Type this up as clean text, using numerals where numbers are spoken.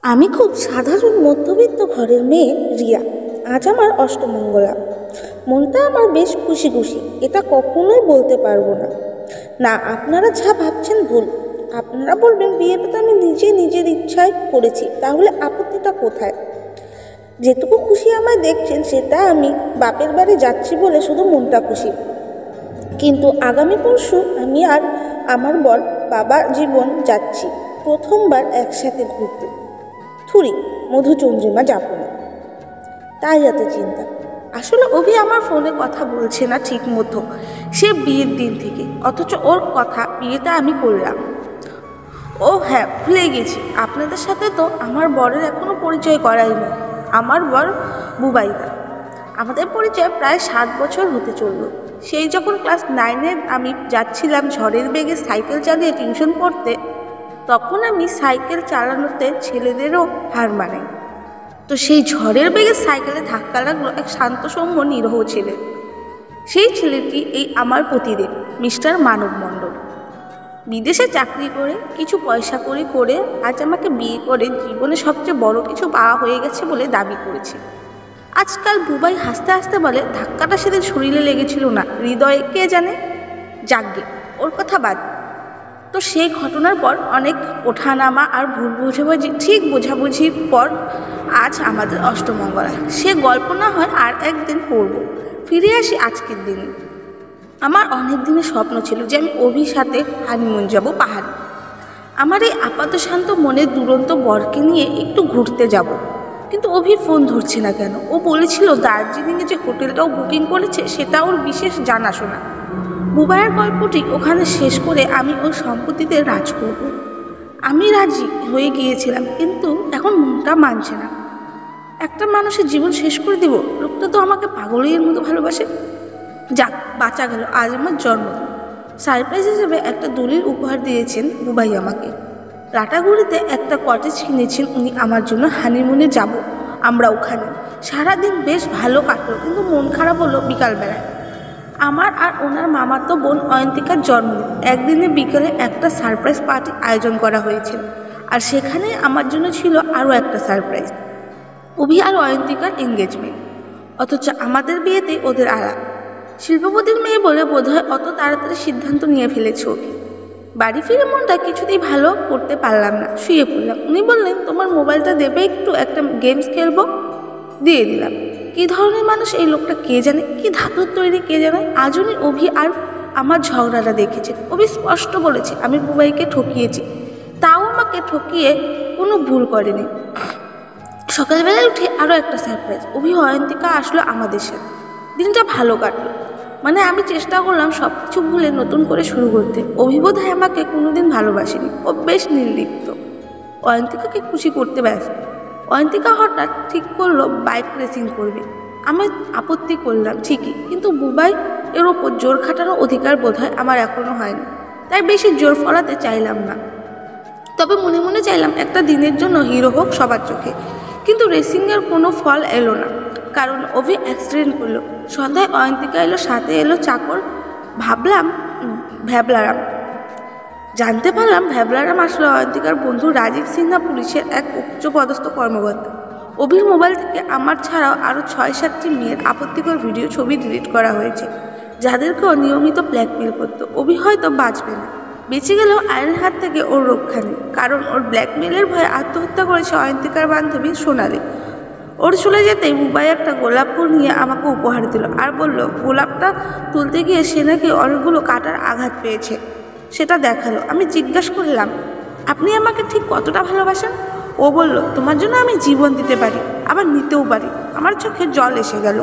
আমি খুব সাধারণ মধ্যবিত্ত ঘরের মেয়ে রিয়া। আজ আমার অষ্টমঙ্গলা। মনটা আমার বেশ খুশি খুশি, এটা কখনোই বলতে পারবো না। না, আপনারা যা ভাবছেন ভুল। আপনারা বলবেন বিয়েটা তো আমি নিজের ইচ্ছায় করেছি, তাহলে আপত্তিটা কোথায়? যেটুকু খুশি আমায় দেখছেন সেটা আমি বাপের বাড়ি যাচ্ছি বলে শুধু মনটা খুশি। কিন্তু আগামী পরশু আমি আর আমার বর বাবা জীবন যাচ্ছি প্রথমবার একসাথে ঘুরতে। থুরি, মধুচন্দ্রিমা যাপনে। তাই এত চিন্তা। আসলে অভি আমার ফোনে কথা বলছে না ঠিক মতো, সে বিয়ের দিন থেকে, অথচ ওর কথা বিয়েটা আমি করলাম। ও হ্যাঁ, ভুলে গেছি, আপনাদের সাথে তো আমার বরের এখনো পরিচয় করাইনি। আমার বর বুবাইদা। আমাদের পরিচয় প্রায় 7 বছর হতে চলল। সেই যখন ক্লাস 9-এ আমি যাচ্ছিলাম ঝড়ের বেগে সাইকেল চালিয়ে টিউশন পড়তে, তখন আমি সাইকেল চালানোতে ছেলেদেরও হার মানাই। তো সেই ঝড়ের বেগে সাইকেলে ধাক্কা লাগলো এক শান্ত সৌম্য নিরহ ছেলে। সেই ছেলেটি এই আমার প্রতিদেব, মিস্টার মানব মণ্ডল। বিদেশে চাকরি করে কিছু পয়সা করে আজ আমাকে বিয়ে করে জীবনে সবচেয়ে বড় কিছু পাওয়া হয়ে গেছে বলে দাবি করেছে। আজকাল বুবাই হাসতে হাসতে বলে, ধাক্কাটা সেদিন শরীরে লেগেছিল না, হৃদয়ে, কে জানে। যাকগে, ওর কথা বাদ। তো সেই ঘটনার পর অনেক ওঠানামা আর ভুল বোঝাবুঝির পর আজ আমাদের অষ্টমঙ্গলা। সে গল্প না হয় আর একদিন পড়ব। ফিরে আসি আজকের দিনে। আমার অনেক দিনের স্বপ্ন ছিল যে আমি অভির সাথে হানিমুন যাব পাহাড়ে। আমার এই আপাতশান্ত মনের দুরন্ত বরকে নিয়ে একটু ঘুরতে যাব। কিন্তু অভি ফোন ধরছে না কেন? ও বলেছিল দার্জিলিংয়ে যে হোটেলটাও বুকিং করেছে সেটা ওর বিশেষ জানাশোনা। বুবাইয়ের গল্পটি ওখানে শেষ করে আমি ওর সম্পত্তিতে রাজ করব। আমি রাজি হয়ে গিয়েছিলাম, কিন্তু এখন মনটা মানছে না। একটা মানুষের জীবন শেষ করে দেব? লোকটা তো আমাকে পাগলের মতো ভালোবাসে। যাক, বাঁচা গেল। আজ আমার জন্মদিন। সারপ্রাইজ হিসেবে একটা দলিল উপহার দিয়েছেন বুবাই আমাকে। লাটাগুড়িতে একটা কটেজ কিনেছেন উনি আমার জন্য। হানিমুনে যাব আমরা ওখানে। সারাদিন বেশ ভালো কাটলো, কিন্তু মন খারাপ হলো বিকালবেলায়। আমার আর ওনার মামাতো বোন অয়ন্তিকার জন্মদিন। একদিনে বিকেলে একটা সারপ্রাইজ পার্টি আয়োজন করা হয়েছিল, আর সেখানে আমার জন্য ছিল আরও একটা সারপ্রাইজ, অভি আর অয়ন্তিকার এঙ্গেজমেন্ট। অথচ আমাদের বিয়েতে ওদের আলাপ। শিল্পপতির মেয়ে বলে বোধহয় অত তাড়াতাড়ি সিদ্ধান্ত নিয়ে ফেলেছে অভি। বাড়ি ফিরে মনটা কিছুতেই ভালো করতে পারলাম না, শুয়ে পড়লাম। উনি বললেন, তোমার মোবাইলটা দেবে একটু, একটা গেমস খেলবো। দিয়ে দিলাম। কী ধরনের মানুষ এই লোকটা কে জানে, কি ধাতুর তৈরি কে জানে। আজ উনি অভি আর আমার ঝগড়াটা দেখেছে। অভি স্পষ্ট বলেছে আমি বুবাইকে ঠকিয়েছি, তাও আমাকে ঠকিয়ে কোনো ভুল করেনি। সকালবেলায় উঠে আরও একটা সারপ্রাইজ, অভি অয়ন্তিকা আসলো আমাদের সাথে। দিনটা ভালো কাটলো। মানে আমি চেষ্টা করলাম সব কিছু ভুলে নতুন করে শুরু করতে। অভি বোধহয় আমাকে কোনোদিন ভালোবাসেনি, ও বেশ নির্লিপ্ত, অয়ন্তিকাকে খুশি করতে ব্যস্ত। অয়ন্তিকা হঠাৎ ঠিক করলো বাইক রেসিং করবে। আমি আপত্তি করলাম ঠিকই, কিন্তু বুবাই এর ওপর জোর খাটানোর অধিকার বোধহয় আমার এখনও হয়নি, তাই বেশি জোর ফলাতে চাইলাম না। তবে মনে মনে চাইলাম একটা দিনের জন্য হিরো হোক সবার চোখে। কিন্তু রেসিংয়ের কোনো ফল এলো না, কারণ অভি অ্যাক্সিডেন্ট করলো। সন্ধ্যায় অয়ন্তিকা এলো, সাথে এলো চাকর। ভাবলাম ভ্যাবলারাম। জানতে পারলাম ভ্যাবলারাম আসলে অয়ন্তিকার বন্ধু রাজীব সিনহা, পুলিশের এক উচ্চপদস্থ কর্মকর্তা। অভির মোবাইল থেকে আমার ছাড়াও আরও 6-7টি মেয়ের আপত্তিকর ভিডিও ছবি ডিলিট করা হয়েছে, যাদেরকেও নিয়মিত ব্ল্যাকমেল করতো। অভি হয়তো বাঁচবে না, বেঁচে গেলেও আইনের হাত থেকে ওর রক্ষা নেই, কারণ ওর ব্ল্যাকমেলের ভয়ে আত্মহত্যা করেছে অয়ন্তিকার বান্ধবী সোনালি। ওর চলে যেতেই বুবাই একটা গোলাপ ফুল নিয়ে আমাকে উপহার দিল, আর বলল গোলাপটা তুলতে গিয়ে সে নাকি অনেকগুলো কাটার আঘাত পেয়েছে, সেটা দেখালো। আমি জিজ্ঞাসা করলাম, আপনি আমাকে ঠিক কতটা ভালোবাসেন? ও বলল, তোমার জন্য আমি জীবন দিতে পারি, আবার নিতেও পারি। আমার চোখে জল এসে গেল।